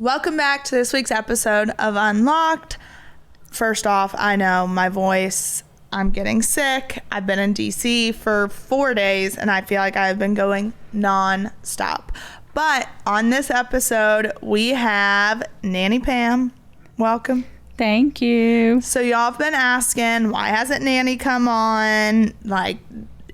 Welcome back to this week's episode of Unlocked. First off, I know my voice, I'm getting sick. I've been in DC for 4 days and I feel like I've been going non-stop. But on this episode, we have Nanny Pam. Welcome. Thank you. So y'all have been asking, why hasn't Nanny come on? Like,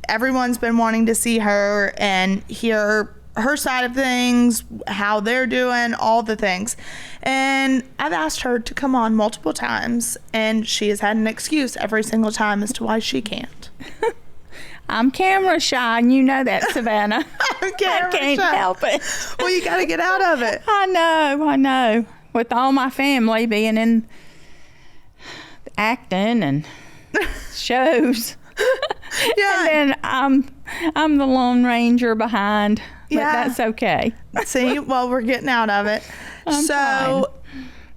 everyone's been wanting to see her and hear her side of things, how they're doing, all the things. And I've asked her to come on multiple times, and she has had an excuse every single time as to why she can't. I'm camera shy, and you know that, Savannah. I can't help it. Well, you got to get out of it. I know. With all my family being in acting and shows. Yeah. And then I'm the Lone Ranger behind. But that's okay. See, well, we're getting out of it. I'm so,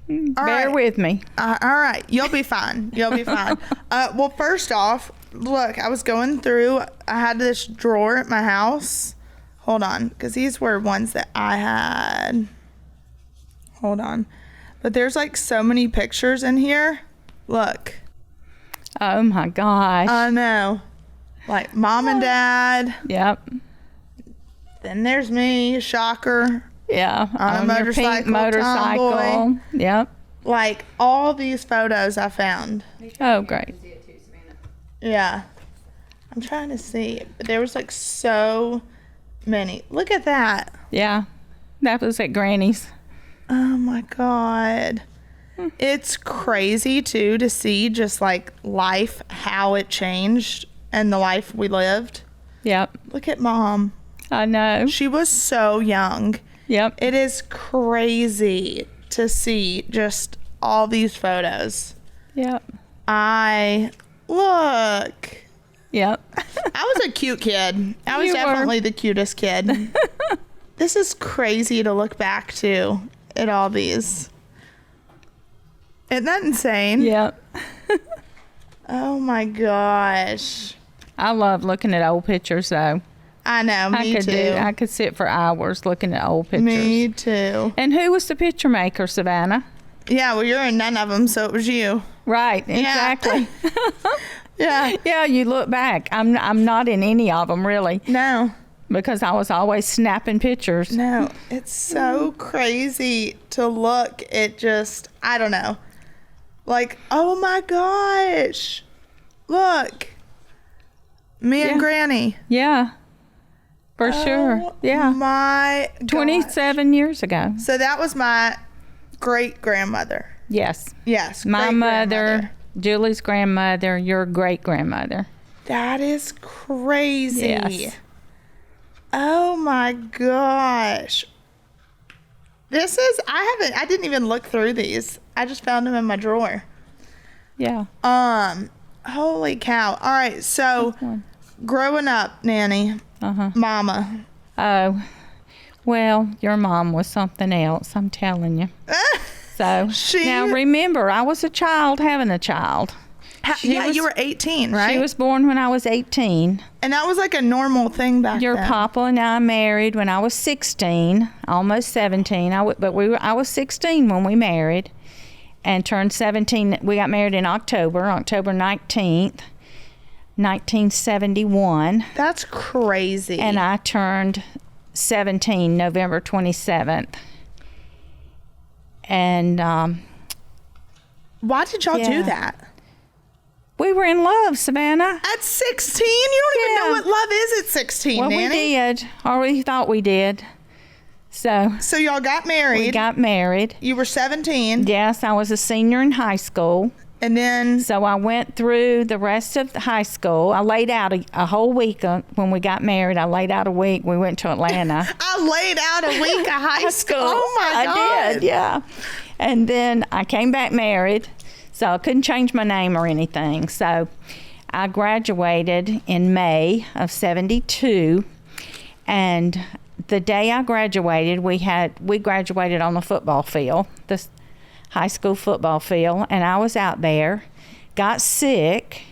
fine. Bear with me. All right. You'll be fine. Well, first off, look, I was going through, I had this drawer at my house. Hold on, because these were ones that I had. Hold on. But there's like so many pictures in here. Look. Oh, my gosh. I know. Like mom and dad. Yep. Then there's me, shocker. Yeah. On a motorcycle. Your pink motorcycle. Tomboy. Yep. Like all these photos I found. Oh, great. Yeah. I'm trying to see. But there was like so many. Look at that. Yeah. That was at Granny's. Oh my God. It's crazy too to see just like life, how it changed and the life we lived. Yep. Look at mom. I know. She was so young. Yep. It is crazy to see just all these photos. Yep. Look. Yep. I was a cute kid. I was You definitely were. the cutest kid. This is crazy to look back to at all these. Isn't that insane? Yep. Oh my gosh. I love looking at old pictures though. I know, me too. I could sit for hours looking at old pictures. Me too. And who was the picture maker, Savannah? Yeah, well, you're in none of them, so it was you. Right, exactly. Yeah. Yeah, you look back. I'm not in any of them really No. because I was always snapping pictures. No. It's so crazy to look at just, I don't know. Like, oh my gosh. Look. Me and Granny. Yeah. For sure. Yeah. My gosh. 27 years ago. So that was my great-grandmother. Yes. Yes. My mother, great-grandmother. Julie's grandmother, your great-grandmother. That is crazy. Yes. Oh my gosh. I didn't even look through these. I just found them in my drawer. Yeah. Holy cow. All right, so growing up, Nanny, mama. Oh, well, your mom was something else, I'm telling you. So, now remember, I was a child having a child. You were 18, right? She was born when I was 18. And that was like a normal thing back Your then. papa and I married when I was 16, almost 17. I was 16 when we married and turned 17. We got married in October 19th, 1971. That's crazy. And I turned 17 November 27th. And why did y'all do that? We were in love, Savannah. At 16? You don't even know what love is at 16, well, Nanny. we did, or we thought we did. So y'all got married. We got married. You were 17. Yes, I was a senior in high school. And then? So I went through the rest of the high school. I laid out a whole week when we got married. I laid out a week. We went to Atlanta. I laid out a week of high school. Oh, my God. I did, yeah. And then I came back married. So I couldn't change my name or anything. So I graduated in May of 72. And the day I graduated, we graduated on the football field, the high school football field. And I was out there, got sick,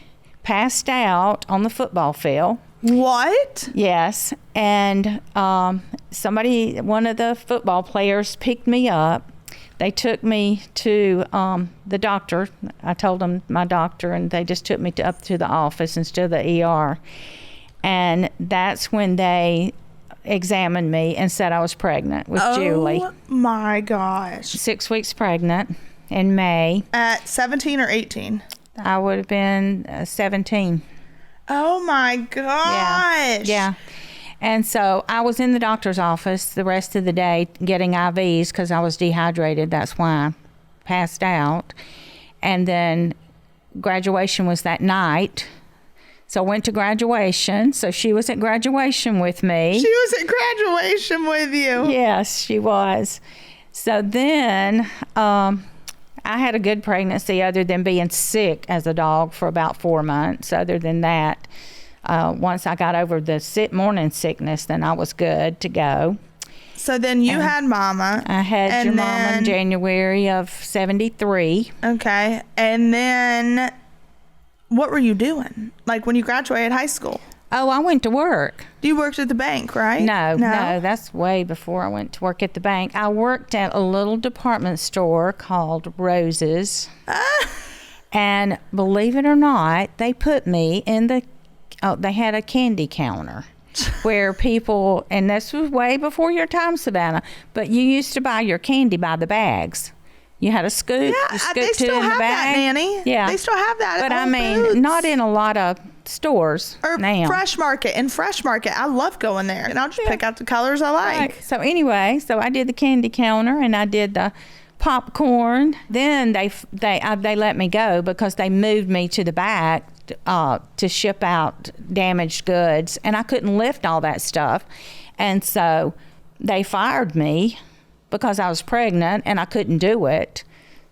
passed out on the football field. What? Yes. And one of the football players picked me up they took me to the doctor. I told them my doctor, and they just took me up to the office instead of the ER. And that's when they examined me and said I was pregnant with Julie. Oh my gosh. 6 weeks pregnant in May. At 17 or 18? I would have been 17. Oh my gosh. Yeah. And so I was in the doctor's office the rest of the day getting IVs because I was dehydrated. That's why I passed out. And then graduation was that night. So I went to graduation. So she was at graduation with me. She was at graduation with you. Yes, she was. So then I had a good pregnancy other than being sick as a dog for about 4 months. Other than that, once I got over the morning sickness, then I was good to go. So then you had Mama. I had your mama in January of 73. Okay. And then what were you doing? Like when you graduated high school? Oh, I went to work. You worked at the bank, right? No, that's way before I went to work at the bank. I worked at a little department store called Rose's. And believe it or not, they put me in they had a candy counter where people, and this was way before your time, Savannah, but you used to buy your candy by the bags. You had a scoop. Yeah, they still have that, Nanny. Yeah. They still have that but at I mean, Foods. not in a lot of stores or now. Fresh Market. In Fresh Market, I love going there. And I'll just pick out the colors I like. Right. So anyway, I did the candy counter and I did the popcorn. Then they let me go because they moved me to the back to ship out damaged goods. And I couldn't lift all that stuff. And so they fired me because I was pregnant and I couldn't do it.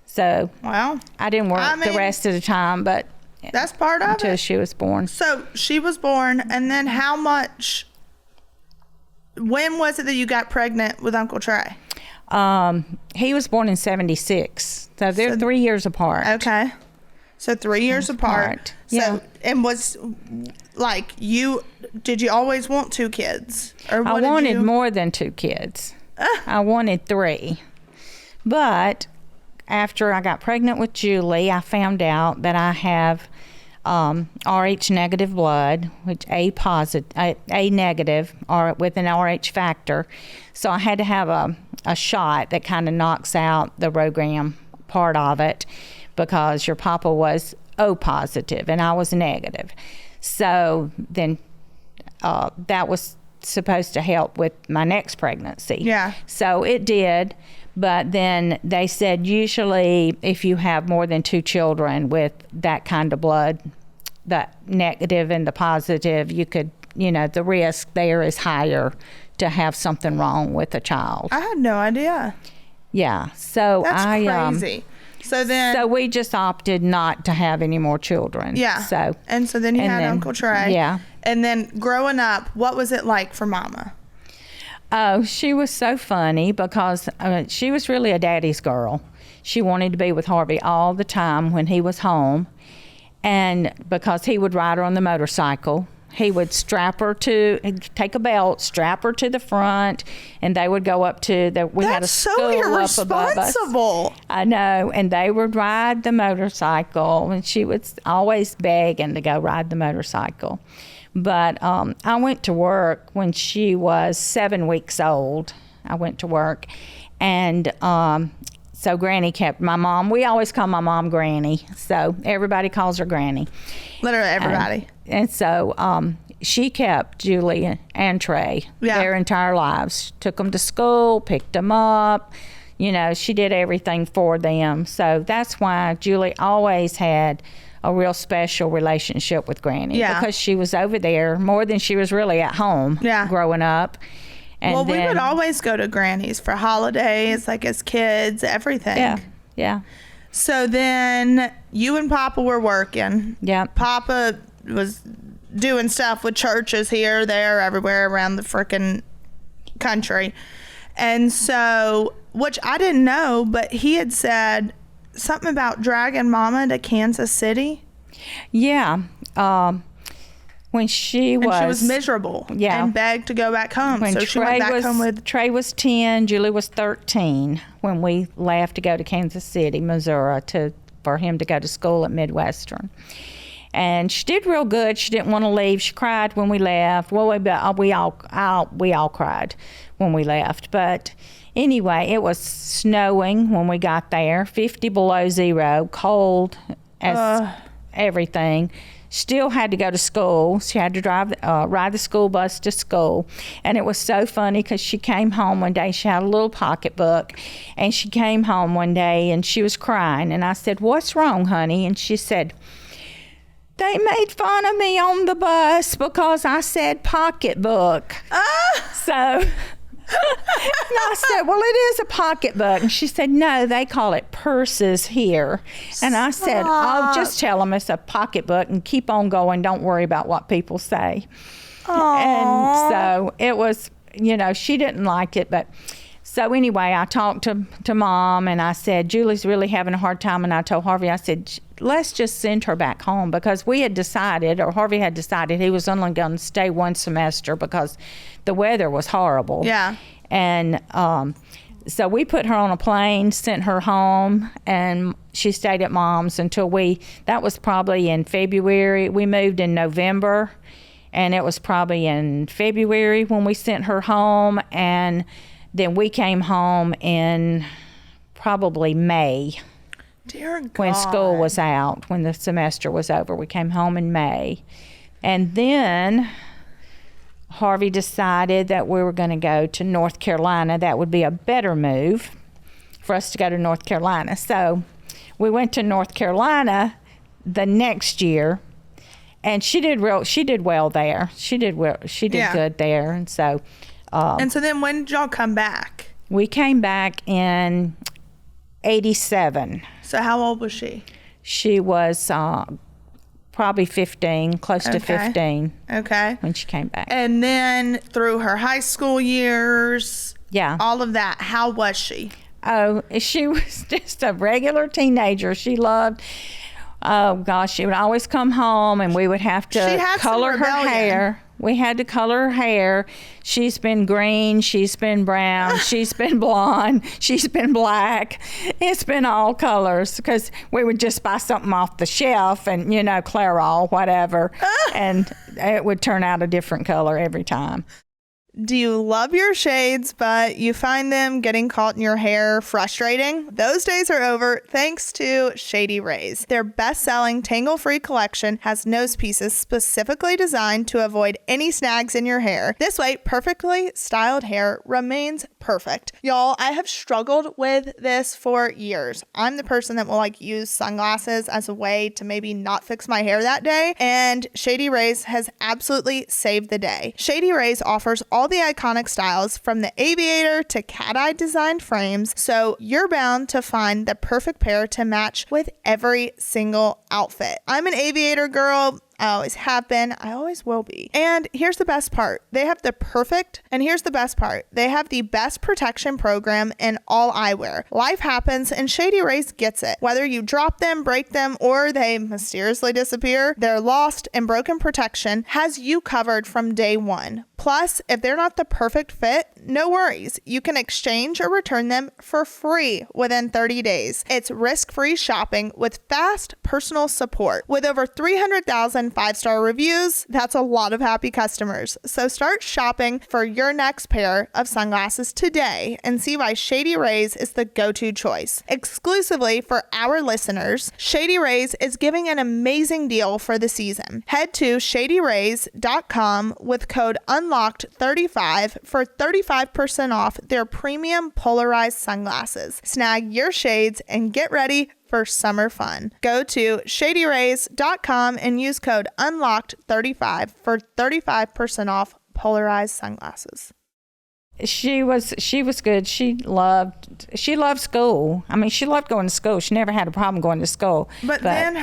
So I didn't work the rest of the time, but that's part of until it. she was born. So she was born, and then when was it that you got pregnant with Uncle Trey? He was born in 76. So they're 3 years apart. Okay. So 3 years apart. Yeah. So, and was did you always want 2 kids? Or I wanted more than 2 kids. I wanted 3. But after I got pregnant with Julie, I found out that I have Rh negative blood, which A negative, or with an Rh factor. So I had to have a shot that kind of knocks out the Rogram part of it because your papa was O positive and I was negative. So then that was supposed to help with my next pregnancy. Yeah. So it did, but then they said usually if you have more than 2 children with that kind of blood, the negative and the positive, you could, the risk there is higher to have something wrong with a child. I had no idea. Yeah. So that's crazy. So we just opted not to have any more children. Yeah. So then you had Uncle Trey. Yeah. And then growing up, what was it like for Mama? Oh, she was so funny because she was really a daddy's girl. She wanted to be with Harvey all the time when he was home. And because he would ride her on the motorcycle, he would take a belt, strap her to the front, and they would go up to had a school so up above us. I know, and they would ride the motorcycle, and she was always begging to go ride the motorcycle. But I went to work when she was 7 weeks old. I went to work, and so Granny kept my mom. We always call my mom Granny, so everybody calls her Granny. Literally everybody. And so she kept Julie and Trey their entire lives. Took them to school, picked them up. She did everything for them. So that's why Julie always had a real special relationship with Granny. Yeah. Because she was over there more than she was really at home growing up. And we would always go to Granny's for holidays, like as kids, everything. Yeah, yeah. So then you and Papa were working. Yeah. Papa was doing stuff with churches here, there, everywhere around the frickin' country. And so, which I didn't know, but he had said something about dragging Mama to Kansas City. Yeah. When she And was... she was miserable. Yeah. And begged to go back home. When So she went back home with... Trey was 10, Julie was 13 when we left to go to Kansas City, Missouri, for him to go to school at Midwestern. And she did real good. She didn't want to leave. She cried when we left. Well, we all cried when we left. But anyway, it was snowing when we got there, 50 below zero, cold as everything. Still had to go to school. She had to ride the school bus to school. And it was so funny because she came home one day. She had a little pocketbook. And she came home one day and she was crying. And I said, "What's wrong, honey?" And she said, "They made fun of me on the bus because I said pocketbook." So... And I said, "Well, it is a pocketbook." And she said, "No, they call it purses here." And I said, "I'll just tell them it's a pocketbook and keep on going. Don't worry about what people say." Aww. And so it was, she didn't like it. But so anyway, I talked to Mom and I said, "Julie's really having a hard time." And I told Harvey, I said, "Let's just send her back home," because we had decided, or Harvey had decided, he was only going to stay one semester because the weather was horrible. Yeah. And so we put her on a plane, sent her home, and she stayed at Mom's until that was probably in February. We moved in November, and it was probably in February when we sent her home, and then we came home in probably May. Dear God. When school was out, when the semester was over. We came home in May. And then Harvey decided that we were going to go to North Carolina. That would be a better move for us to go to North Carolina. So we went to North Carolina the next year, and she did well there. She did good there. And so then when did y'all come back? We came back in 87. So how old was she? She was probably 15, close to 15. Okay. When she came back. And then through her high school years, yeah, all of that, how was she? Oh, she was just a regular teenager. She loved, oh gosh, she would always come home and we would have to color her hair. We had to color her hair. She's been green, she's been brown, she's been blonde, she's been black. It's been all colors because we would just buy something off the shelf and, Clairol, whatever, and it would turn out a different color every time. Do you love your shades, but you find them getting caught in your hair frustrating? Those days are over thanks to Shady Rays. Their best-selling tangle-free collection has nose pieces specifically designed to avoid any snags in your hair. This way, perfectly styled hair remains perfect. Y'all, I have struggled with this for years. I'm the person that will use sunglasses as a way to maybe not fix my hair that day, and Shady Rays has absolutely saved the day. Shady Rays offers all the iconic styles from the aviator to cat-eye designed frames, so you're bound to find the perfect pair to match with every single outfit. I'm an aviator girl. I always have been. I always will be. And here's the best part. They have the best protection program in all eyewear. Life happens and Shady Rays gets it. Whether you drop them, break them, or they mysteriously disappear, their lost and broken protection has you covered from day one. Plus, if they're not the perfect fit, no worries. You can exchange or return them for free within 30 days. It's risk-free shopping with fast personal support. With over 300,000 5-star reviews, that's a lot of happy customers. So start shopping for your next pair of sunglasses today and see why Shady Rays is the go-to choice. Exclusively for our listeners, Shady Rays is giving an amazing deal for the season. Head to shadyrays.com with code UNLOCKED35 for 35% off their premium polarized sunglasses. Snag your shades and get ready for summer fun. Go to shadyrays.com and use code UNLOCKED35 for 35% off polarized sunglasses. She was good. She loved school. I mean, she loved going to school. She never had a problem going to school. But then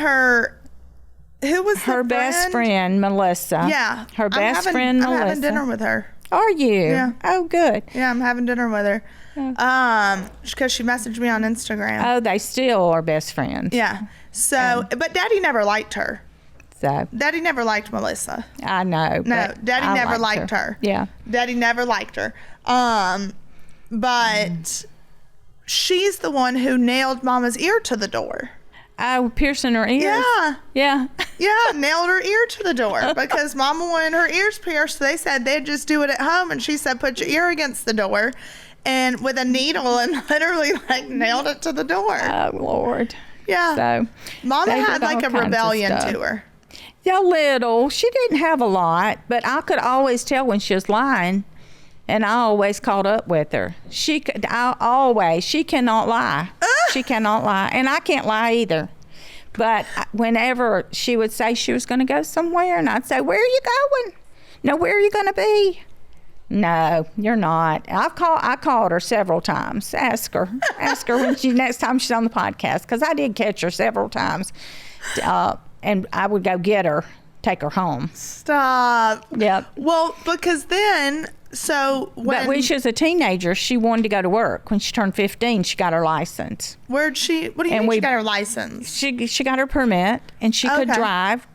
who was her best friend, Melissa? Yeah. Her best friend, Melissa. I'm having dinner with her. Are you? Yeah. Oh, good. Yeah, I'm having dinner with her. Because she messaged me on Instagram. Oh, they still are best friends. Yeah. So, but Daddy never liked her. So Daddy never liked Melissa. I know. No, Daddy never liked her. Yeah. Daddy never liked her. But she's the one who nailed Mama's ear to the door. Oh, piercing her ears. Yeah. Yeah. Yeah, nailed her ear to the door because Mama wanted her ears pierced. So they said they'd just do it at home. And she said, put your ear against the door and with a needle and literally like nailed it to the door. Oh, Lord. Yeah. So Mama had did all like a kinds of rebellion stuff. to her. Yeah, little. She didn't have a lot, but I could always tell when she was lying, and I always caught up with her. She cannot lie. She cannot lie, and I can't lie either. But whenever she would say she was going to go somewhere, and I'd say, where are you going? No, where are you going to be? No, you're not. I called her several times. Ask her when next time she's on the podcast, because I did catch her several times. And I would go get her, take her home. Stop. Yep. Well, because then, but when she was a teenager, she wanted to go to work. When she turned 15, she got her license. What do you mean she got her license? She got her permit, and she could drive.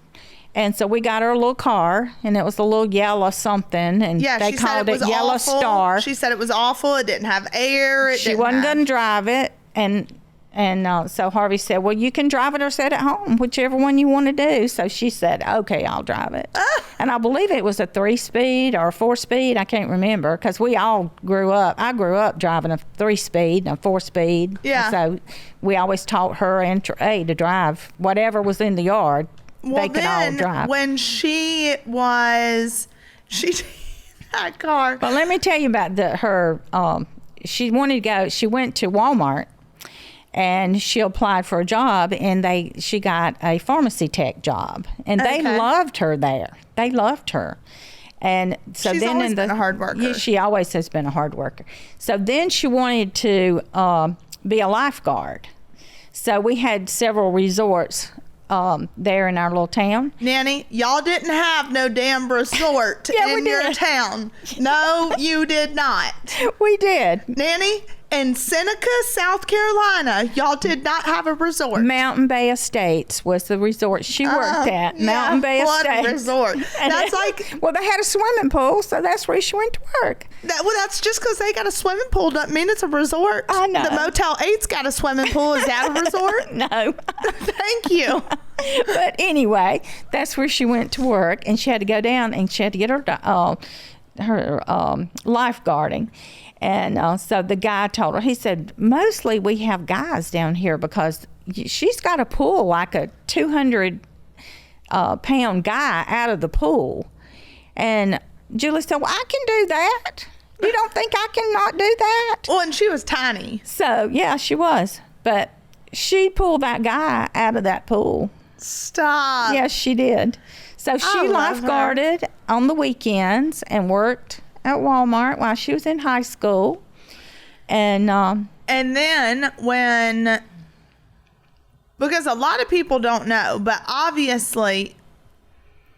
And so we got her a little car, and it was a little yellow something, and they called it Yellow awful. Star. She said it was awful. It didn't have air. She wasn't going to drive it, and so Harvey said, well, you can drive it or sit at home, whichever one you want to do. So she said, okay, I'll drive it. And I believe it was a 3-speed or a 4-speed. I can't remember, because we all grew up. I grew up driving a 3-speed and a 4-speed. Yeah. So we always taught her and Trey to drive whatever was in the yard. Well, they could all drive. When she that car. But let me tell you about her. She wanted to go. She went to Walmart, and she applied for a job, and she got a pharmacy tech job, and they loved her there. They loved her. And so she's always been a hard worker. Yeah, she always has been a hard worker. So then she wanted to be a lifeguard. So we had several resorts there in our little town. Nanny, y'all didn't have no damn resort in your town. No, you did not. We did. Nanny, in Seneca, South Carolina, y'all did not have a resort. Mountain Bay Estates was the resort she worked at. Mountain Bay Estates. Resort. That's like... Well, they had a swimming pool, so that's where she went to work. That's just because they got a swimming pool doesn't mean it's a resort. I know. The Motel 8's got a swimming pool. Is that a resort? No. Thank you. But anyway, that's where she went to work, and she had to go down, and she had to get her lifeguarding. And so the guy told her, he said, mostly we have guys down here because she's got to pull like a 200-pound guy out of the pool. And Julie said, well, I can do that. You don't think I can not do that? Well, and she was tiny. So, yeah, she was. But she pulled that guy out of that pool. Stop. Yes, she did. So she lifeguarded on the weekends and worked at Walmart while she was in high school. And then because a lot of people don't know, but obviously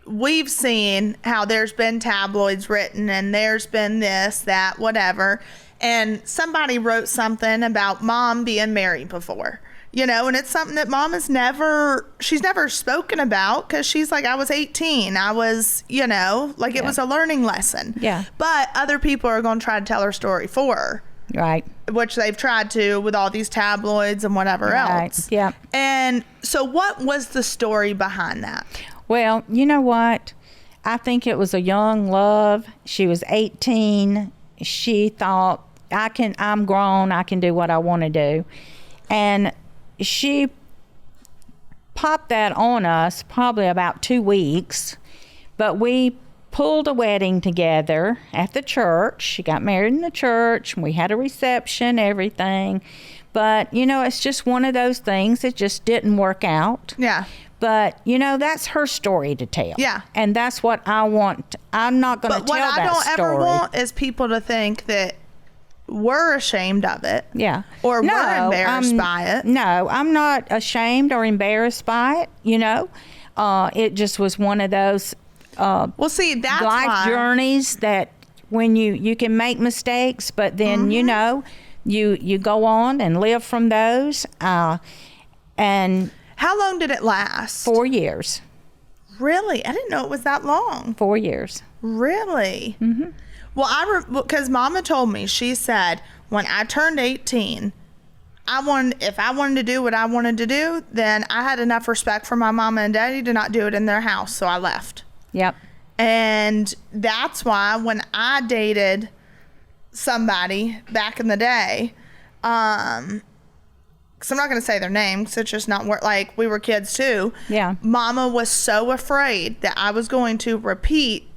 we've seen how there's been tabloids written and there's been this, that, whatever. And somebody wrote something about Mom being married before. And it's something that Mom she's never spoken about because she's like, I was 18. I was, it was a learning lesson. Yeah. But other people are going to try to tell her story for her. Right. Which they've tried to with all these tabloids and whatever else. Yeah. And so what was the story behind that? Well, you know what? I think it was a young love. She was 18. She thought, I'm grown. I can do what I want to do. And she popped that on us probably about 2 weeks, but we pulled a wedding together at the church. She got married in the church, and we had a reception, everything. But, it's just one of those things that just didn't work out. Yeah. But, that's her story to tell. Yeah. And that's what I want. I'm not going to tell that story. But what I don't ever want is people to think that we're ashamed of it. Yeah. Or we're embarrassed by it. No, I'm not ashamed or embarrassed by it, It just was one of those that's life journeys that when you can make mistakes, but then, you go on and live from those. And how long did it last? 4 years. Really? I didn't know it was that long. 4 years. Really? Mm-hmm. Well, because Mama told me, she said, when I turned 18, if I wanted to do what I wanted to do, then I had enough respect for my mama and daddy to not do it in their house, so I left. Yep. And that's why when I dated somebody back in the day, because I'm not going to say their name, because it's just not like we were kids too. Yeah. Mama was so afraid that I was going to repeat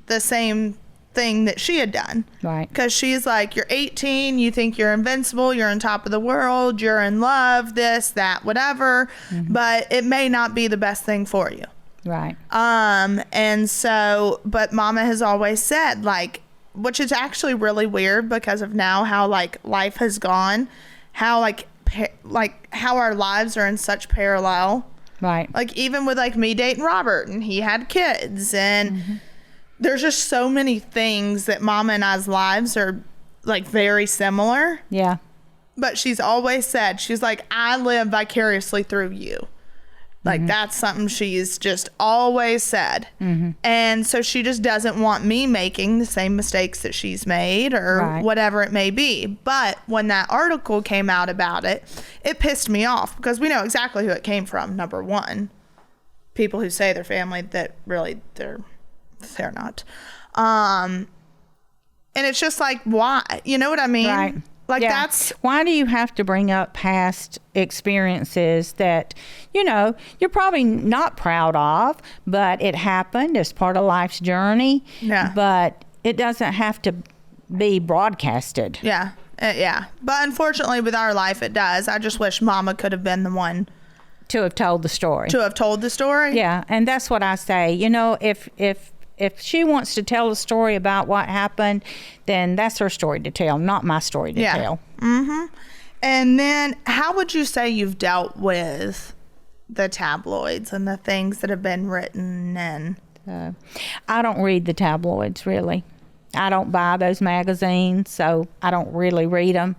the same thing that she had done. Right. Because she's like, you're 18, you think you're invincible, you're on top of the world, you're in love, this, that, whatever, but it may not be the best thing for you. Right. And so, but Mama has always said, like, which is actually really weird because of now how like life has gone, how like how our lives are in such parallel. Right. Like even with like me dating Robert and he had kids and there's just so many things that Mama and I's lives are like very similar. Yeah. But she's always said, she's like, I live vicariously through you. Like that's something she's just always said. And so she just doesn't want me making the same mistakes that she's made or whatever it may be. But when that article came out about it, it pissed me off because we know exactly who it came from. Number one, people who say they're family that really they're not. And it's just like, why? You know what I mean? Right. Like that's why do you have to bring up past experiences that, you know, you're probably not proud of, but it happened as part of life's journey. Yeah. But it doesn't have to be broadcasted. Yeah. Yeah. But unfortunately with our life, it does. I just wish Mama could have been the one to have told the story. Yeah. And that's what I say. You know, if she wants to tell a story about what happened, then that's her story to tell, not my story to tell. And then how would you say you've dealt with the tabloids and the things that have been written? And I don't read the tabloids, really. I don't buy those magazines, so I don't really read them.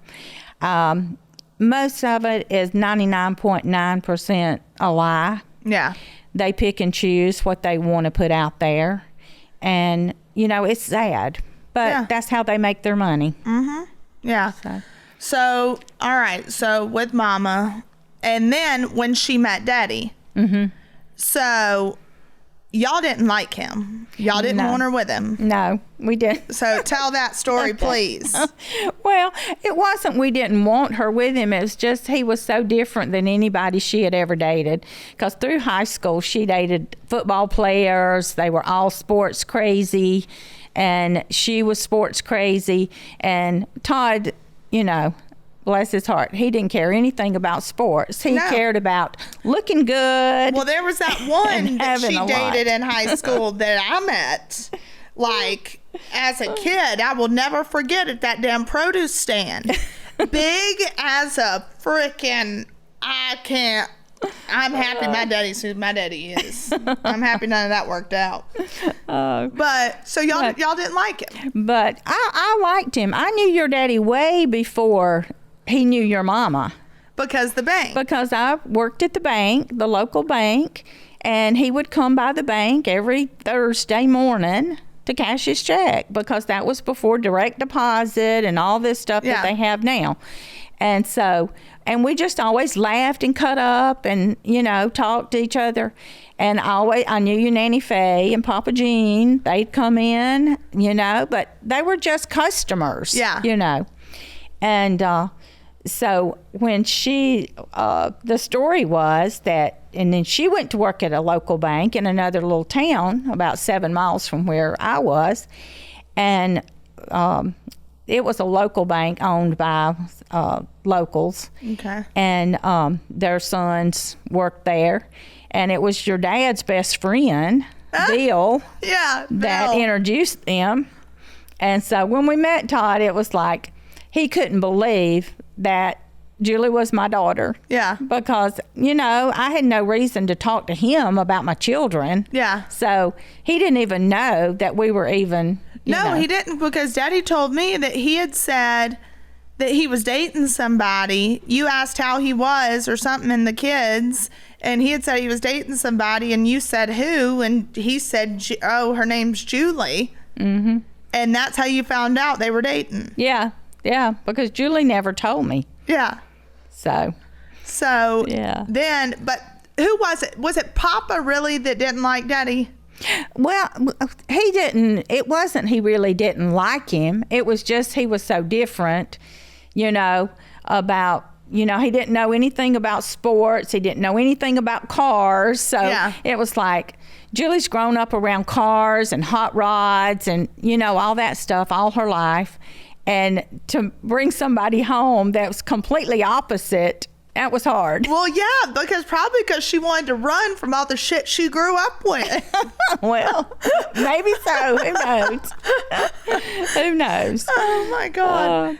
Most of it is 99.9% a lie. Yeah. They pick and choose what they want to put out there. And, you know, it's sad, but that's how they make their money. Yeah. So, all right. So with Mama, and then when she met Daddy, so y'all didn't like him. Y'all didn't want her with him. No, we didn't. So tell that story, please. Well, it wasn't we didn't want her with him. It was just he was so different than anybody she had ever dated. Because through high school, she dated football players. They were all sports crazy. And she was sports crazy. And Todd, you know, bless his heart, he didn't care anything about sports. He cared about looking good. Well, there was that one that she dated in high school that I met. Like, as a kid, I will never forget at that damn produce stand. Big as a frickin', I'm happy my daddy's who my daddy is. I'm happy none of that worked out. But so y'all didn't like him. But I liked him. I knew your daddy way before he knew your mama. Because the bank. Because I worked at the bank, the local bank, and he would come by the bank every Thursday morning to cash his check, because that was before direct deposit and all this stuff that they have now. And so, and we just always laughed and cut up and, you know, talked to each other. And I knew your Nanny Faye and Papa Gene. They'd come in, you know, but they were just customers, you know. And so when the story was that, and then she went to work at a local bank in another little town about 7 miles from where I was. And it was a local bank owned by locals. Okay. And their sons worked there. And it was your dad's best friend, Bill, that introduced them. And so when we met Todd, it was like he couldn't believe that Julie was my daughter. Yeah. Because, you know, I had no reason to talk to him about my children. Yeah. So he didn't even know that we were even... No, he didn't, because Daddy told me that he had said that he was dating somebody. You asked how he was or something in the kids, and he had said he was dating somebody, and you said who, and he said, oh, her name's Julie. Mm-hmm. And that's how you found out they were dating. Yeah, because Julie never told me. Yeah. So yeah. Then, but who was it? Was it Papa really that didn't like Daddy? Well, he didn't. It wasn't he really didn't like him. It was just he was so different, about, he didn't know anything about sports. He didn't know anything about cars. So It was like, Julie's grown up around cars and hot rods and, all that stuff all her life. And to bring somebody home that was completely opposite, that was hard. Well, yeah, because she wanted to run from all the shit she grew up with. Well, maybe so. Who knows? Who knows? Oh, my God.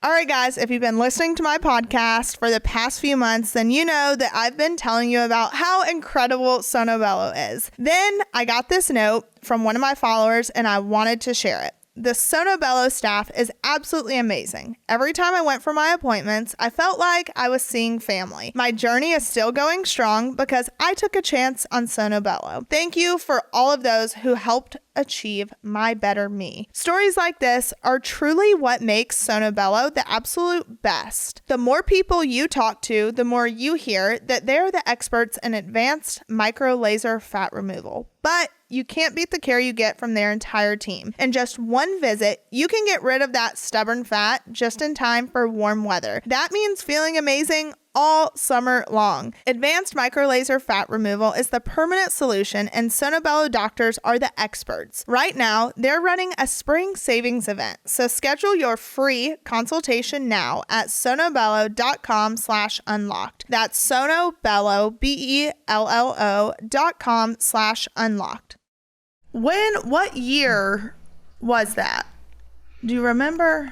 All right, guys, if you've been listening to my podcast for the past few months, then you know that I've been telling you about how incredible Sono Bello is. Then I got this note from one of my followers, and I wanted to share it. The Sono Bello staff is absolutely amazing. Every time I went for my appointments, I felt like I was seeing family. My journey is still going strong because I took a chance on Sono Bello. Thank you for all of those who helped achieve my better me. Stories like this are truly what makes Sono Bello the absolute best. The more people you talk to, the more you hear that they're the experts in advanced micro laser fat removal. But you can't beat the care you get from their entire team. In just one visit, you can get rid of that stubborn fat just in time for warm weather. That means feeling amazing all summer long. Advanced micro laser fat removal is the permanent solution, and Sono Bello doctors are the experts. Right now, they're running a spring savings event, so schedule your free consultation now at sonobello.com/unlocked. That's sonobello, BELLO.com/unlocked. What year was that? Do you remember?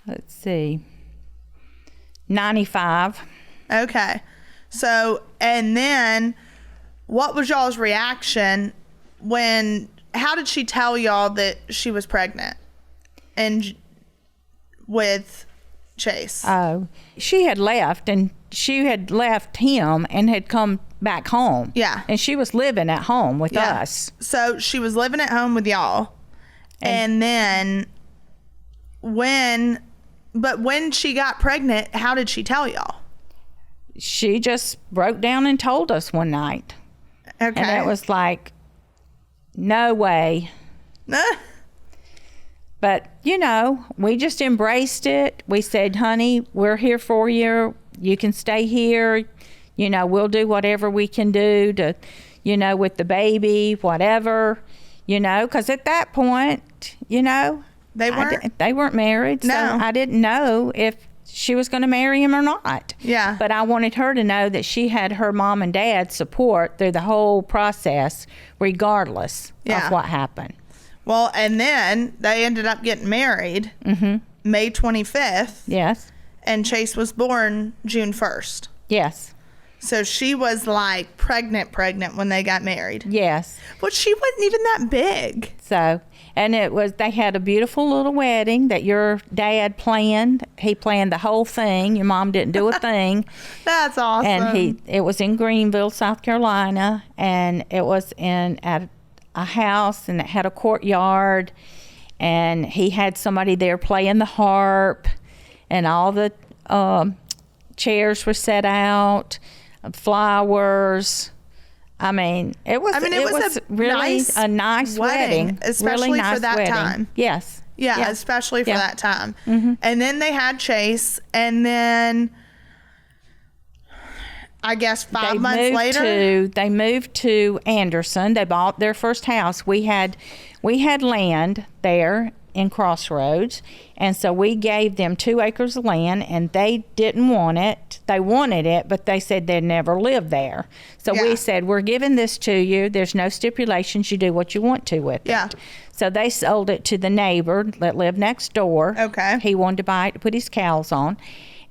Let's see. 95. Okay. So, and then what was y'all's reaction how did she tell y'all that she was pregnant and with Chase? Oh, she had left him and had come back home. Yeah. And she was living at home with us. So she was living at home with y'all. And then when she got pregnant, how did she tell y'all? She just broke down and told us one night. Okay. And it was like, no way. But, we just embraced it. We said, honey, we're here for you. You can stay here. We'll do whatever we can do to, with the baby, whatever, because at that point, they weren't married. No. So I didn't know if she was going to marry him or not. Yeah. But I wanted her to know that she had her mom and dad's support through the whole process, regardless of what happened. Well, and then they ended up getting married May 25th. Yes. And Chase was born June 1st. Yes. So she was like pregnant when they got married. Yes. But she wasn't even that big. So, and they had a beautiful little wedding that your dad planned. He planned the whole thing. Your mom didn't do a thing. That's awesome. And it was in Greenville, South Carolina, and it was at a house, and it had a courtyard, and he had somebody there playing the harp, and all the chairs were set out, flowers. I mean, it was really a nice wedding, especially really nice for that wedding. time. Yes. Yeah, especially for that time. Mm-hmm. And then they had Chase, and then I guess 5 months later, they moved to Anderson. They bought their first house. We had land there in Crossroads, and so we gave them 2 acres of land, and they didn't want it. They wanted it, but they said they'd never live there. So we said, we're giving this to you. There's no stipulations. You do what you want to with it. So they sold it to the neighbor that lived next door. Okay. He wanted to buy it to put his cows on.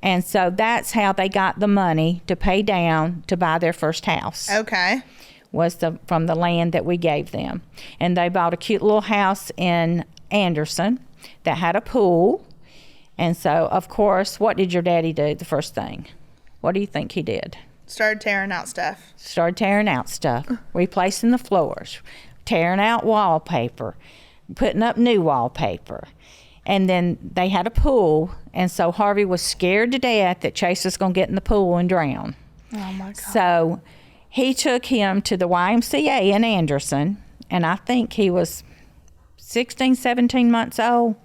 And so that's how they got the money to pay down to buy their first house. Okay. Was from the land that we gave them. And they bought a cute little house in Anderson. that had a pool. And so, of course, what did your daddy do the first thing? What do you think he did? Started tearing out stuff. Replacing the floors, tearing out wallpaper, putting up new wallpaper. And then they had a pool, and so Harvey was scared to death that Chase was going to get in the pool and drown. Oh, my God. So he took him to the YMCA in Anderson, and I think he was 16, 17 months old.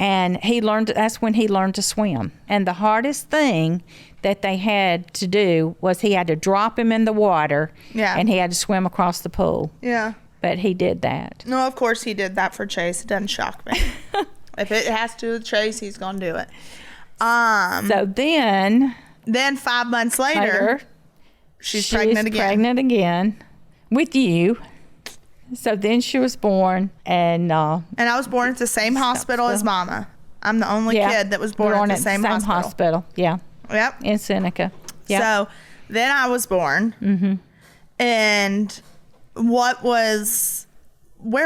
And that's when he learned to swim. And the hardest thing that they had to do was he had to drop him in the water, and he had to swim across the pool. Yeah. But he did that. No, of course he did that for Chase. It doesn't shock me. If it has to do with Chase, he's going to do it. So then 5 months later, she's pregnant again. Pregnant again with you. So then she was born, and I was born at the same hospital as Mama. I'm the only kid that was born at the same hospital. Yeah. Yep. In Seneca. Yep. So then I was born, and where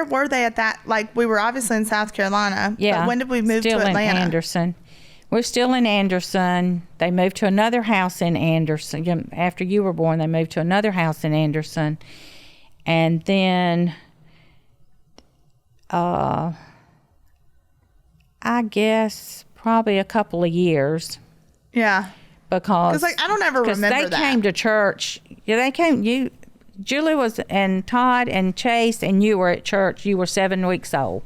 were they at that? Like, we were obviously in South Carolina. Yeah. But when did we move to Atlanta? Still in Anderson. We're still in Anderson. They moved to another house in Anderson. After you were born, they moved to another house in Anderson. And then, I guess probably a couple of years. Yeah. Because I don't ever remember that. They came to church. Yeah, Julie was, and Todd and Chase, and you were at church. You were 7 weeks old.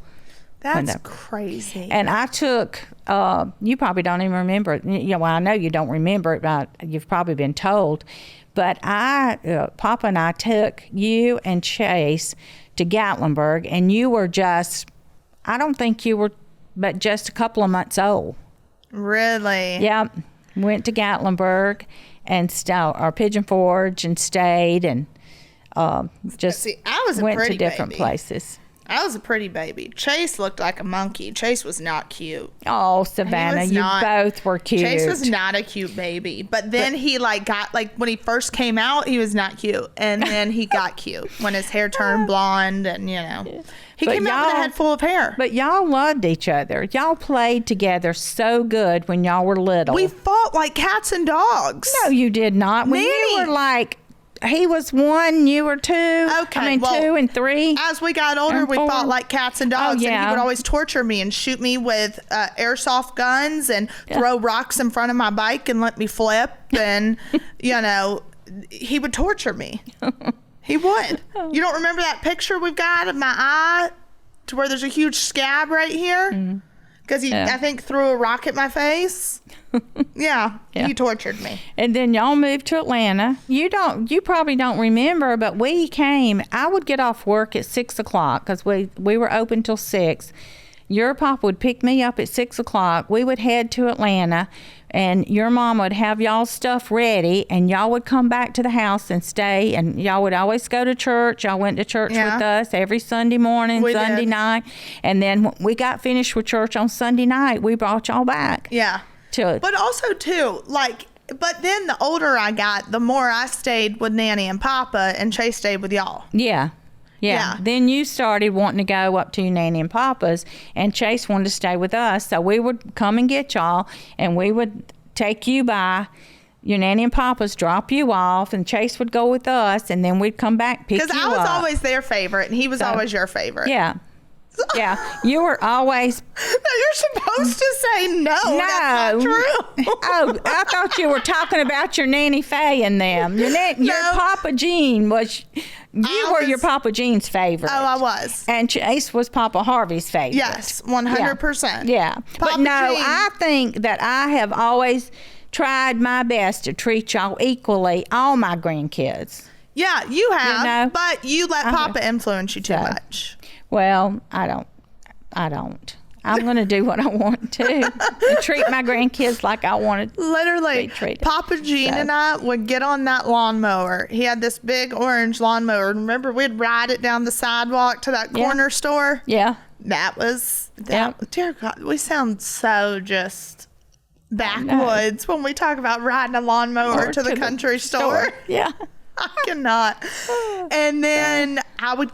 That's crazy. And I took, you probably don't even remember it. Well, I know you don't remember it, but you've probably been told. But Papa and I took you and Chase to Gatlinburg, and you were I don't think you were, but just a couple of months old. Really? Yeah. Went to Gatlinburg and Pigeon Forge and stayed, and just I was went to different places. I was a pretty baby. Chase looked like a monkey. Chase was not cute. Oh, Savannah, you both were cute. Chase was not a cute baby. But then he got when he first came out, he was not cute. And then he got cute when his hair turned blonde, and he came out with a head full of hair. But y'all loved each other. Y'all played together so good when y'all were little. We fought like cats and dogs. No, you did not. When you were like, he was 1, you were 2. Okay, 2 and 3. As we got older, we fought like cats and dogs. Oh, yeah. And he would always torture me and shoot me with airsoft guns and throw rocks in front of my bike and let me flip. And, he would torture me. He would. You don't remember that picture we've got of my eye to where there's a huge scab right here? Because he, I think, threw a rock at my face. Yeah, he tortured me. And then y'all moved to Atlanta. You probably don't remember, but we came. I would get off work at 6 o'clock because we were open till 6. Your papa would pick me up at 6 o'clock. We would head to Atlanta, and your mom would have y'all's stuff ready, and y'all would come back to the house and stay, and y'all would always go to church. Y'all went to church with us every Sunday morning, Sunday night. And then when we got finished with church on Sunday night, we brought y'all back. Yeah. But also, too, but then the older I got, the more I stayed with Nanny and Papa, and Chase stayed with y'all. Yeah. Then you started wanting to go up to your Nanny and Papa's, and Chase wanted to stay with us. So we would come and get y'all, and we would take you by your Nanny and Papa's, drop you off, and Chase would go with us, and then we'd come back, pick you up. Because I was always their favorite, and he was always your favorite. Yeah. Yeah, you were always. No, you're supposed to say no. That's not true. Oh, I thought you were talking about your Nanny Faye and them. Your Papa Gene was. You were your Papa Gene's favorite. Oh, I was. And Chase was Papa Harvey's favorite. Yes, 100%. Yeah. But no, Gene. I think that I have always tried my best to treat y'all equally, all my grandkids. Yeah, you have, but you let Papa influence you too much. Well, I don't. I'm going to do what I want to and treat my grandkids like I wanted Literally, to be treated. Papa Gene and I would get on that lawnmower. He had this big orange lawnmower. Remember, we'd ride it down the sidewalk to that corner store? Yeah. That was, dear God, we sound so just backwoods when we talk about riding a lawnmower to the country store. Yeah. I cannot. And then I would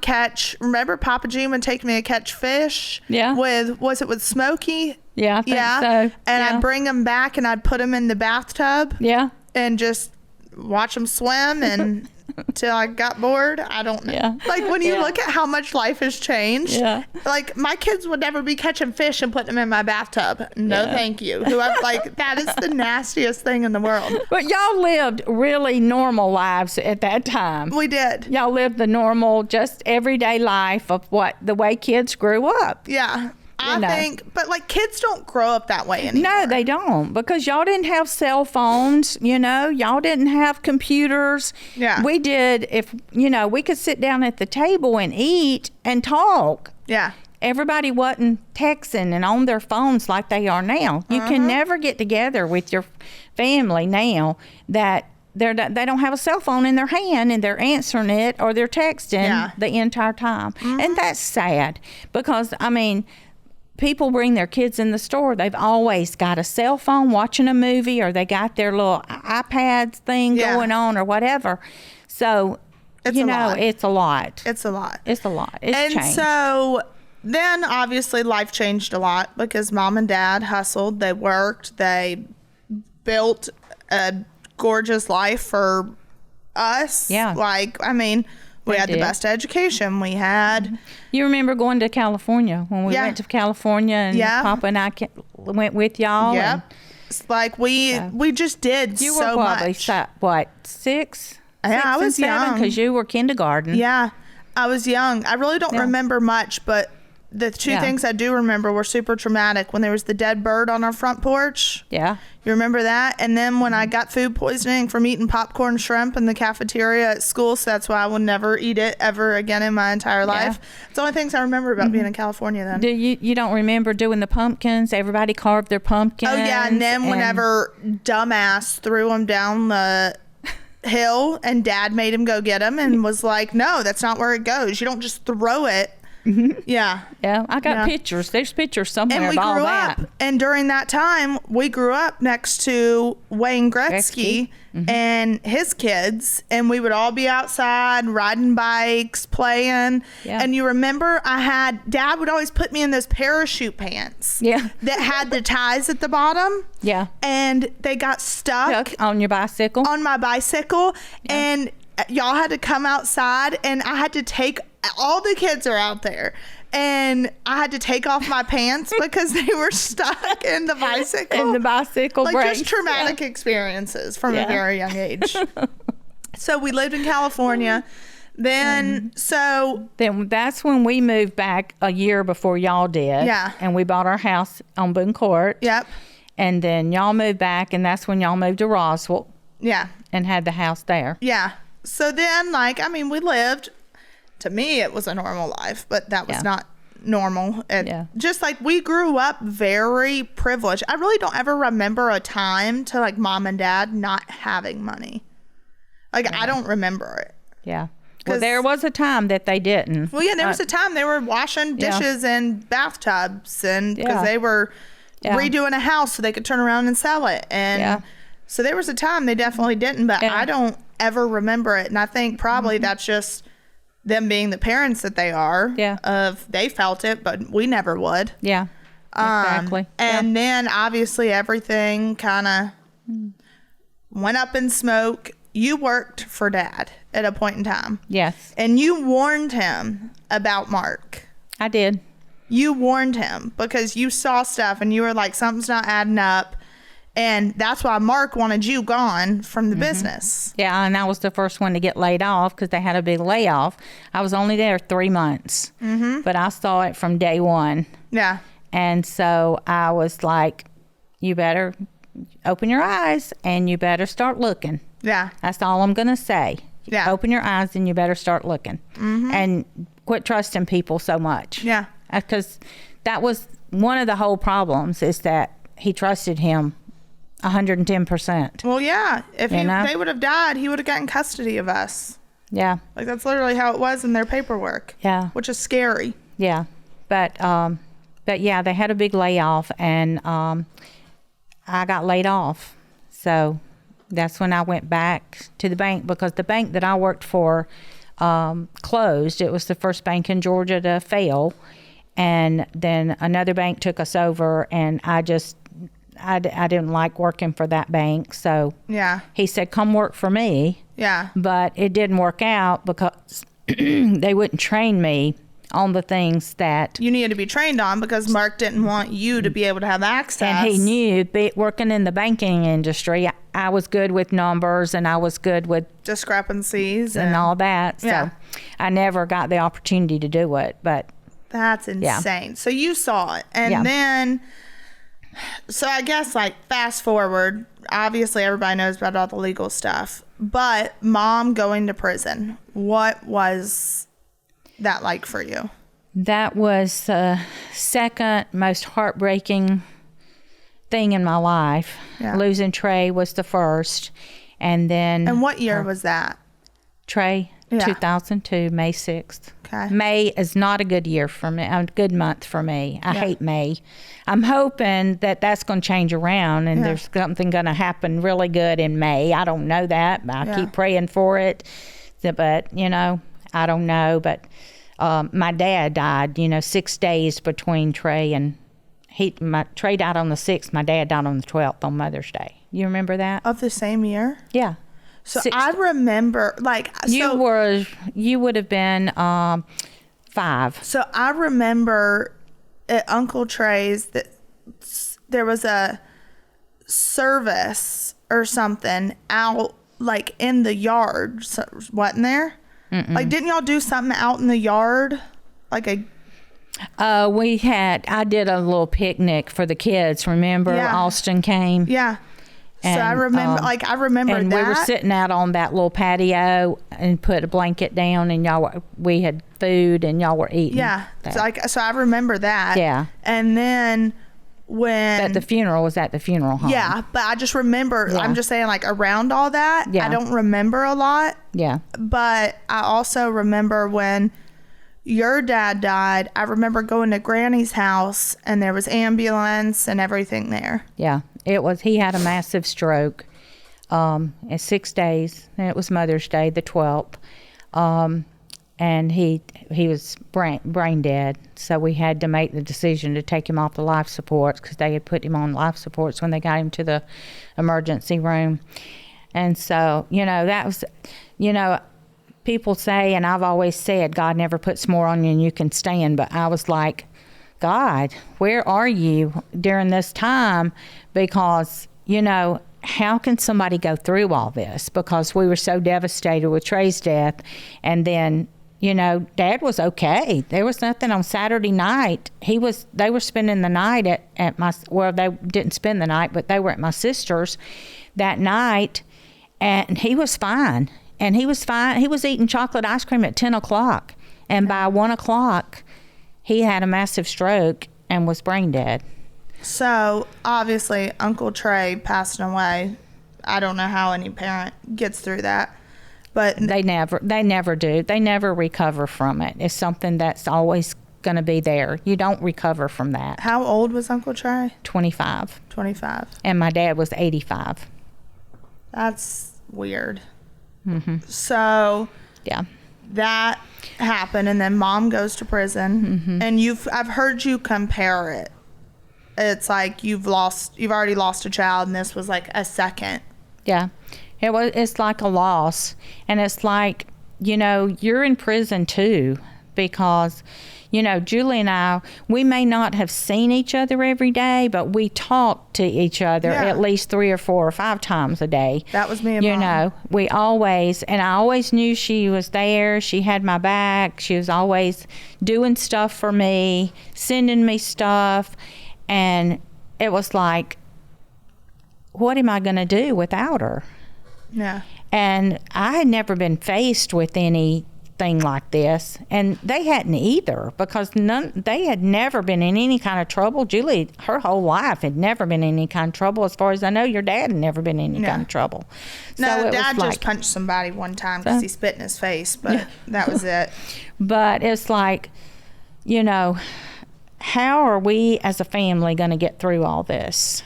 remember Papa Gene would take me to catch fish. Yeah. with Smokey? Yeah, I think so. And yeah. I'd bring them back and I'd put them in the bathtub. Yeah. And just watch them swim and till I got bored. I don't know. Yeah. Like when you look at how much life has changed. Yeah. Like my kids would never be catching fish and putting them in my bathtub. No, thank you. That is the nastiest thing in the world. But y'all lived really normal lives at that time. We did. Y'all lived the normal, just everyday life of the way kids grew up. Yeah. I think, but like kids don't grow up that way anymore. No, they don't, because y'all didn't have cell phones, y'all didn't have computers. Yeah. We did, we could sit down at the table and eat and talk. Yeah. Everybody wasn't texting and on their phones like they are now. You can never get together with your family now that they don't have a cell phone in their hand and they're answering it or they're texting the entire time. And that's sad because, people bring their kids in the store. They've always got a cell phone watching a movie, or they got their little iPads thing going on or whatever. So, it's a lot. it's a lot. It's a lot. It's a lot. It's and changed. So then obviously life changed a lot because mom and dad hustled. They worked. They built a gorgeous life for us. Yeah. We had the best education. We had. You remember going to California when we went to California and Papa and I went with y'all? Yeah. It's like we just did you so were probably much. 6? Yeah, I was young. Because you were kindergarten. Yeah, I was young. I really don't remember much, but the two things I do remember were super traumatic. When there was the dead bird on our front porch. Yeah. You remember that? And then when I got food poisoning from eating popcorn shrimp in the cafeteria at school, so that's why I would never eat it ever again in my entire life. It's the only things I remember about being in California then. You don't remember doing the pumpkins? Everybody carved their pumpkins. Oh, yeah. And then whenever dumbass threw them down the hill and Dad made him go get them and was like, no, that's not where it goes. You don't just throw it. Yeah. Yeah, I got pictures. There's pictures somewhere of all that. And during that time, we grew up next to Wayne Gretzky and his kids, and we would all be outside riding bikes, playing. Yeah. And you remember Dad would always put me in those parachute pants that had the ties at the bottom. Yeah. And they got stuck on your bicycle. On my bicycle. Yeah. And y'all had to come outside, and I had to take all the kids are out there, and I had to take off my pants because they were stuck in the bicycle. In the bicycle brakes. Just traumatic experiences from a very young age. So we lived in California. Then that's when we moved back a year before y'all did. Yeah. And we bought our house on Boone Court. Yep. And then y'all moved back, and that's when y'all moved to Roswell. Yeah. And had the house there. Yeah. So then, we lived. To me, it was a normal life, but that was not normal. Just like we grew up very privileged. I really don't ever remember a time to mom and dad not having money. I don't remember it. Yeah. Well, there was a time that they didn't. Well, yeah, there was a time they were washing dishes in bathtubs, and because they were redoing a house so they could turn around and sell it. And so there was a time they definitely didn't, but I don't ever remember it. And I think probably that's just them being the parents that they are. Yeah. They felt it, but we never would. Yeah. Exactly. And then obviously everything kind of went up in smoke. You worked for Dad at a point in time. Yes. And you warned him about Mark. I did. You warned him because you saw stuff and you were like, something's not adding up. And that's why Mark wanted you gone from the business. Yeah, and I was the first one to get laid off because they had a big layoff. I was only there 3 months, but I saw it from day one. Yeah. And so I was like, you better open your eyes and you better start looking. Yeah. That's all I'm going to say. Yeah. Open your eyes and you better start looking. And quit trusting people so much. Yeah. Because that was one of the whole problems, is that he trusted him 110%. Well, yeah. If they would have died, he would have gotten custody of us. Yeah. That's literally how it was in their paperwork. Yeah. Which is scary. Yeah. But yeah, they had a big layoff, and I got laid off. So That's when I went back to the bank, because the bank that I worked for closed. It was the first bank in Georgia to fail. And then another bank took us over, and I didn't like working for that bank. So Yeah. he said, come work for me. Yeah. But it didn't work out because they wouldn't train me on the things that You needed to be trained on, because Mark didn't want you to be able to have access. and he knew, working in the banking industry, I was good with numbers, and I was good with discrepancies and all that. So Yeah. I never got the opportunity to do it. But That's insane. So you saw it. And Yeah. then, so I guess like fast forward, obviously everybody knows about all the legal stuff, but Mom going to prison, what was that like for you? that was the second most heartbreaking thing in my life. Yeah. Losing Trey was the first. And then And what year was that? Trey, Yeah. 2002, May 6th. Okay. May is not a good year for me, a good month for me. I Yeah. hate May. I'm hoping that that's going to change around, and Yeah. there's something going to happen really good in May. I don't know that, but I Yeah. keep praying for it. But, I don't know. But my dad died, 6 days between Trey and Trey died on the 6th. My dad died on the 12th on Mother's Day. You remember that? Of the same year? Yeah. So Six- I remember, like, You would have been 5. So I remember at Uncle Trey's that there was a service or something out, like, in the yard. So, wasn't there? Like, didn't y'all do something out in the yard? Like a I did a little picnic for the kids. Remember, Yeah. Austin came. Yeah. So I And, remember, I remember and that. we were sitting out on that little patio and put a blanket down, and we had food, and y'all were eating. Yeah. that. So I remember that. Yeah. And then when But the funeral was at the funeral home. yeah, but I just remember. Yeah. I'm just saying, like, around all that, Yeah. I don't remember a lot. Yeah. But I also remember when your dad died. I remember going to Granny's house, and there was ambulance and everything there. Yeah. He had a massive stroke in 6 days. And it was Mother's Day, the 12th. And he was brain dead. So we had to make the decision to take him off the life supports, because they had put him on life supports when they got him to the emergency room. And so, that was, people say, and I've always said, God never puts more on you than you can stand. But I was like, God, where are you during this time? Because, how can somebody go through all this? Because we were so devastated with Trey's death. And then, Dad was okay. There was nothing on Saturday night. They were spending the night at they didn't spend the night, but they were at my sister's that night. And he was fine. And he was fine. He was eating chocolate ice cream at 10 o'clock. And by 1 o'clock, he had a massive stroke and was brain dead. So obviously, Uncle Trey passing away. I don't know how any parent gets through that, but They never do. They never recover from it. It's something that's always going to be there. You don't recover from that. how old was Uncle Trey? 25. 25. And my dad was 85. That's weird. So Yeah. that happened, and then Mom goes to prison, and I've heard you compare it. It's like you've already lost a child, and this was like a second. Yeah. It's like a loss. And it's like, you're in prison too, because, Julie and I, we may not have seen each other every day, but we talk to each other Yeah. at least 3 or 4 or 5 times a day. That was me and Mom. I always knew she was there. She had my back. She was always doing stuff for me, sending me stuff. And it was like, what am I going to do without her? Yeah. And I had never been faced with anything like this, and they hadn't either, because they had never been in any kind of trouble. Julie, her whole life had never been in any kind of trouble. As far as I know, your dad had never been in any kind of trouble. No, it Dad was just punched somebody one time because he spit in his face, but that was it. But it's like, how are we as a family going to get through all this?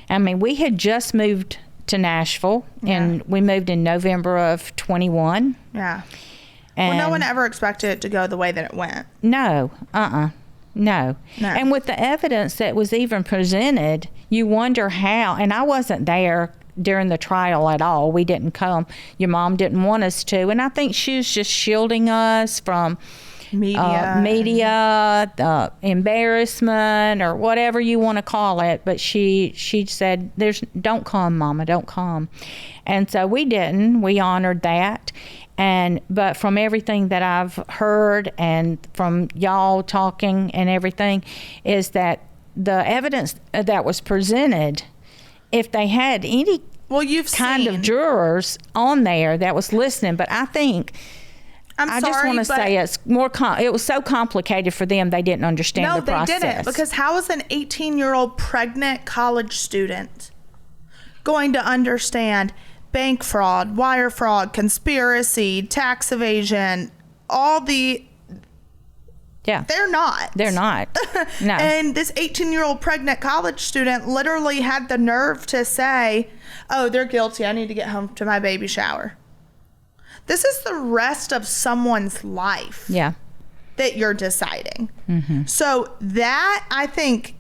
I mean, we had just moved to Nashville, and we moved in November of 21. Yeah. And Well, no one ever expected it to go the way that it went. No, no. And with the evidence that was even presented, you wonder how, and I wasn't there during the trial at all. We didn't come. Your mom didn't want us to, and I think she was just shielding us from media, embarrassment, or whatever you want to call it. But she said, "Don't come, Mama, don't come." And so we didn't. We honored that. But from everything that I've heard and from y'all talking and everything, is that the evidence that was presented, if they had any kind of jurors on there that was listening, but I think I just want to say it's more. It was so complicated for them; they didn't understand the process. No, they didn't. Because how is an 18-year-old pregnant college student going to understand bank fraud, wire fraud, conspiracy, tax evasion, all the... Yeah. They're not. They're not. No. And this 18-year-old pregnant college student literally had the nerve to say, "Oh, they're guilty. I need to get home to my baby shower." This is the rest of someone's life. Yeah. That you're deciding. Mm-hmm. So that, I think,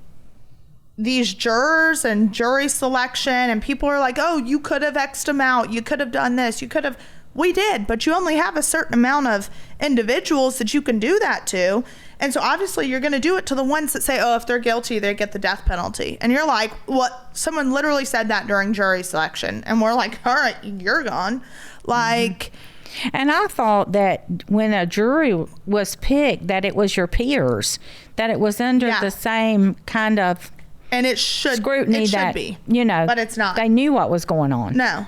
these jurors and jury selection, and people are like, "Oh, you could have X'd them out. You could have done this. You could have..." We did, but you only have a certain amount of individuals that you can do that to. And so obviously you're going to do it to the ones that say, "Oh, if they're guilty, they get the death penalty." And you're like, "What?" Someone literally said that during jury selection. And we're like, "All right, you're gone." Like... And I thought that when a jury was picked, that it was your peers, that it was under the same kind of and it should scrutiny. It should that, be, but it's not. They knew what was going on. No,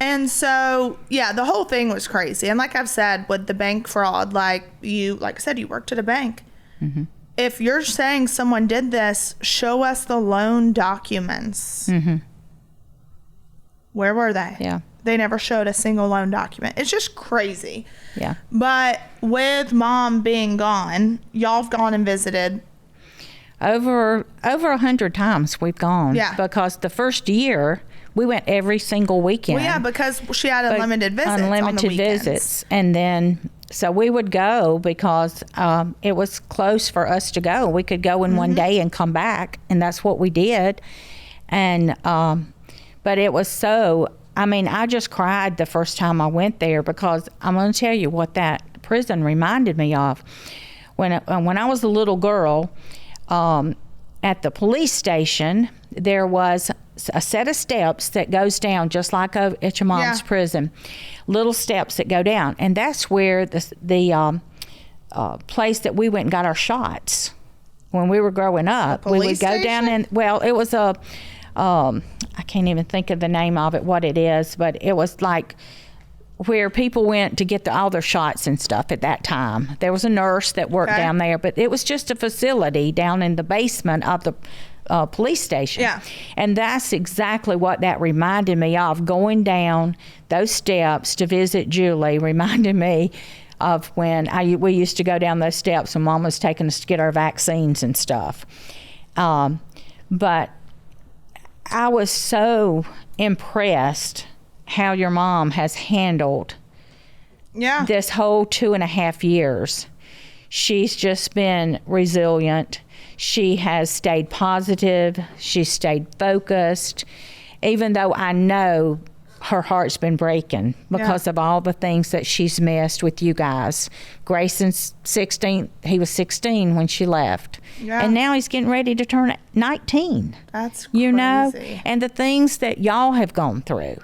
And so, the whole thing was crazy. And like I've said, with the bank fraud, like I said, you worked at a bank. Mm-hmm. If you're saying someone did this, show us the loan documents. Mm-hmm. Where were they? Yeah. They never showed a single loan document. It's just crazy. Yeah. But with Mom being gone, y'all have gone and visited. Over 100 times we've gone. Yeah. Because the first year we went every single weekend. Well, yeah, because she had unlimited visits. Unlimited visits. And then, so we would go because it was close for us to go. We could go in one day and come back, and that's what we did. And, but it was so... I mean, I just cried the first time I went there, because I'm going to tell you what that prison reminded me of. When I was a little girl, at the police station, there was a set of steps that goes down just like at your mom's prison. Little steps that go down. And that's where the place that we went and got our shots when we were growing up. We would go down and, it was I can't even think of the name of it, what it is, but it was like where people went to get all their shots and stuff at that time. There was a nurse that worked down there, but it was just a facility down in the basement of the police station. Yeah. And that's exactly what that reminded me of. Going down those steps to visit Julie reminded me of when we used to go down those steps when Mom was taking us to get our vaccines and stuff. But I was so impressed how your mom has handled this whole 2.5 years. She's just been resilient. She has stayed positive. She's stayed focused, even though I know her heart's been breaking because of all the things that she's missed with you guys. Grayson's 16. He was 16 when she left. Yeah. And now he's getting ready to turn 19. That's crazy. You know, and the things that y'all have gone through,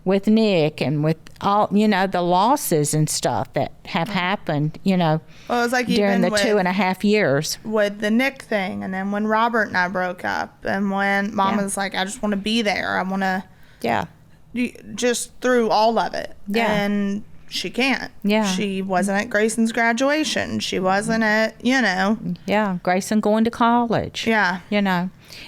with Nick and with all, the losses and stuff that have happened, well, it was like during the 2.5 years. With the Nick thing, and then when Robert and I broke up, and when Mom was like, "I just want to be there. I want to..." Yeah. Just through all of it. Yeah. And she can't. Yeah. She wasn't at Grayson's graduation. She wasn't at, Yeah. Grayson going to college. Yeah.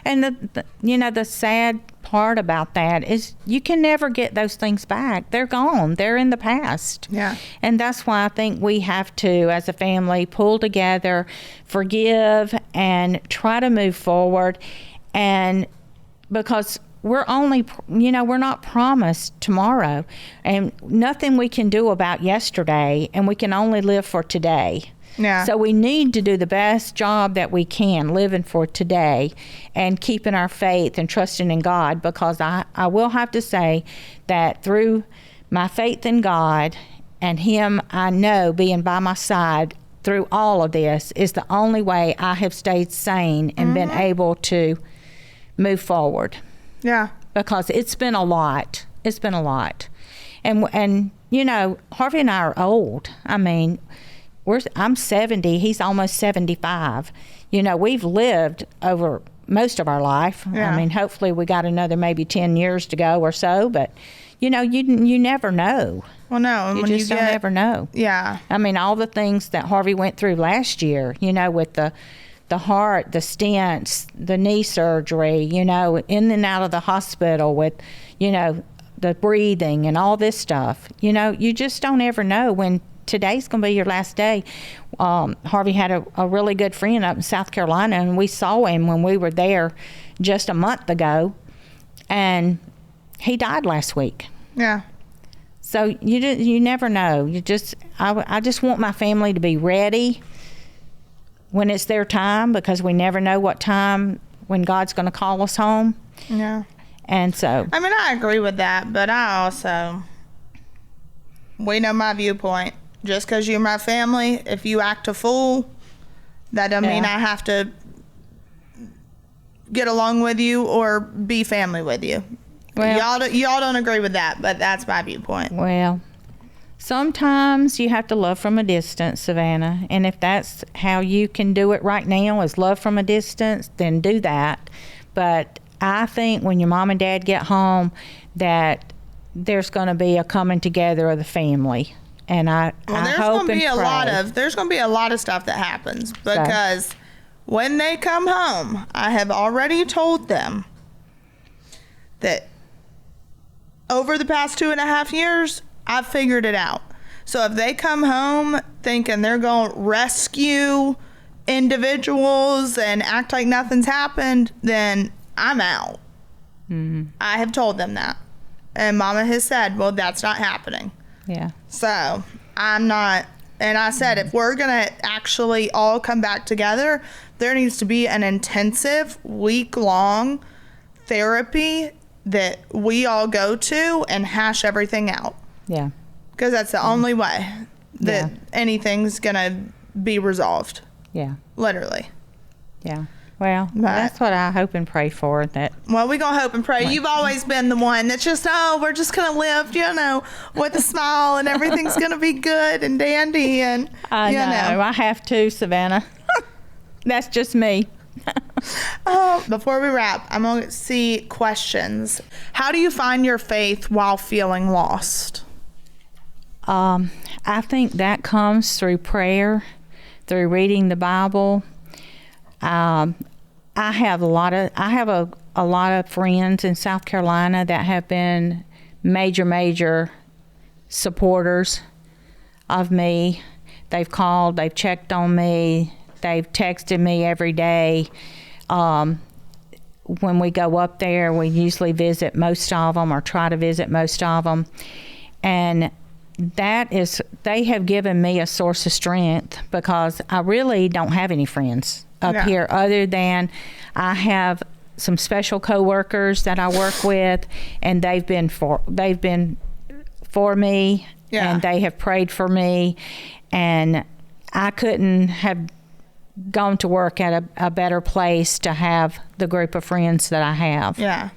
And the sad part about that is you can never get those things back. They're gone. They're in the past. Yeah. And that's why I think we have to, as a family, pull together, forgive, and try to move forward. And because we're not promised tomorrow, and nothing we can do about yesterday, and we can only live for today. Yeah. So we need to do the best job that we can living for today and keeping our faith and trusting in God, because I will have to say that through my faith in God and Him, I know being by my side through all of this is the only way I have stayed sane and been able to move forward. Yeah. Because it's been a lot. It's been a lot. And Harvey and I are old. I mean, I'm 70, he's almost 75. We've lived over most of our life. Yeah. I mean, hopefully we got another maybe 10 years to go or so, but you never know. Well, no. And You when just don't ever know. Yeah. I mean, all the things that Harvey went through last year, with the heart, the stents, the knee surgery, in and out of the hospital with, the breathing and all this stuff. You just don't ever know when today's going to be your last day. Harvey had a really good friend up in South Carolina, and we saw him when we were there just a month ago, and he died last week. Yeah. So you never know. I just want my family to be ready when it's their time, because we never know what time when God's going to call us home. Yeah. And so, I mean, I agree with that, but we know my viewpoint. Just because you're my family, if you act a fool, that doesn't mean I have to get along with you or be family with you. Well, y'all don't agree with that, but that's my viewpoint. Well, sometimes you have to love from a distance, Savannah, and if that's how you can do it right now is love from a distance, then do that. But I think when your mom and dad get home that there's going to be a coming together of the family. And I hope and pray. There's going to be a lot of stuff that happens, because when they come home, I have already told them that over the past 2.5 years, I've figured it out. So if they come home thinking they're going to rescue individuals and act like nothing's happened, then I'm out. Mm-hmm. I have told them that. And Mama has said, well, that's not happening. Yeah. So I'm not, and I said, if we're going to actually all come back together, there needs to be an intensive week-long therapy that we all go to and hash everything out. Yeah. Because that's the only way that anything's going to be resolved. Yeah. Literally. Yeah. Well, that's what I hope and pray for. Well, we're going to hope and pray. You've always been the one that's just, we're just going to live, with a smile, and everything's going to be good and dandy. And I know. I have to, Savannah. That's just me. Before we wrap, I'm going to see questions. How do you find your faith while feeling lost? I think that comes through prayer, through reading the Bible. I have a lot of friends in South Carolina that have been major supporters of me. They've called, they've checked on me, they've texted me every day. When we go up there, we usually visit most of them, or try to visit most of them, and they have given me a source of strength, because I really don't have any friends up here other than I have some special coworkers that I work with, and they've been for me, and they have prayed for me, and I couldn't have gone to work at a better place to have the group of friends that I have. Yeah.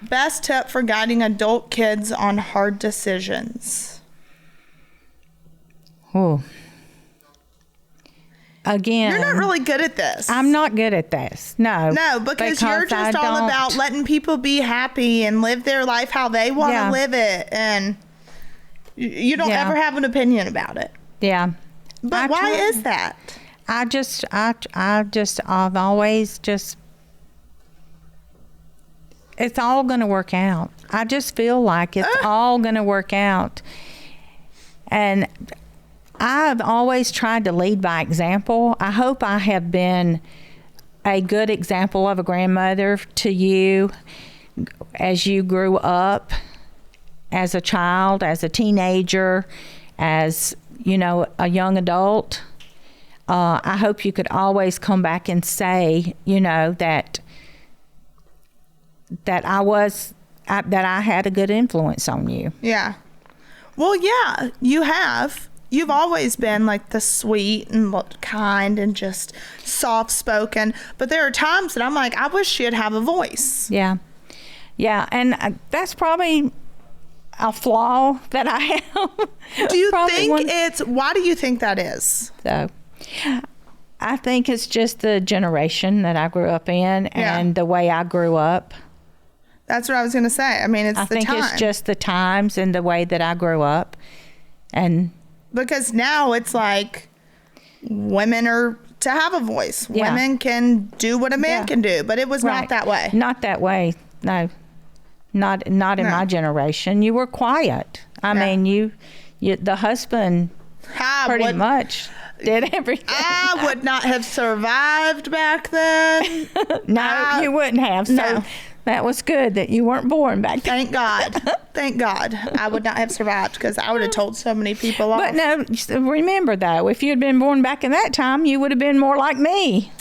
Best tip for guiding adult kids on hard decisions? Oh. Again, you're not really good at this. I'm not good at this. No, because you're just all about letting people be happy and live their life how they want to live it, and you don't ever have an opinion about it. Yeah, but why is that? I've always just, it's all going to work out. I just feel like it's all going to work out, and I've always tried to lead by example. I hope I have been a good example of a grandmother to you, as you grew up as a child, as a teenager, as, you know, a young adult. I hope you could always come back and say, you know, that I had a good influence on you. Yeah. Well, yeah, you have. You've always been like the sweet and kind and just soft spoken. But there are times that I'm like, I wish she'd have a voice. Yeah. Yeah. And that's probably a flaw that I have. Do you think why do you think that is? So I think it's just the generation that I grew up in and the way I grew up. That's what I was going to say. I mean, I think it's just the times and the way that I grew up. And because now it's like women are to have a voice. Yeah. Women can do what a man can do, but it was not that way. Not that way. No. Not in my generation. You were quiet. I mean, you the husband pretty much did everything. I would not have survived back then. No, you wouldn't have. So that was good that you weren't born back then. Thank God. Thank God. I would not have survived because I would have told so many people off. But no, remember though, if you had been born back in that time, you would have been more like me.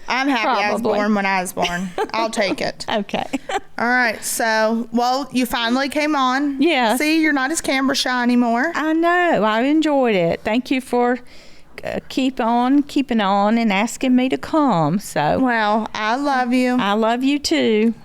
I'm happy I was born when I was born. I'll take it. Okay. All right. So, well, you finally came on. Yeah. See, you're not as camera shy anymore. I know. I enjoyed it. Thank you for keeping on and asking me to come. So. Well, I love you. I love you too.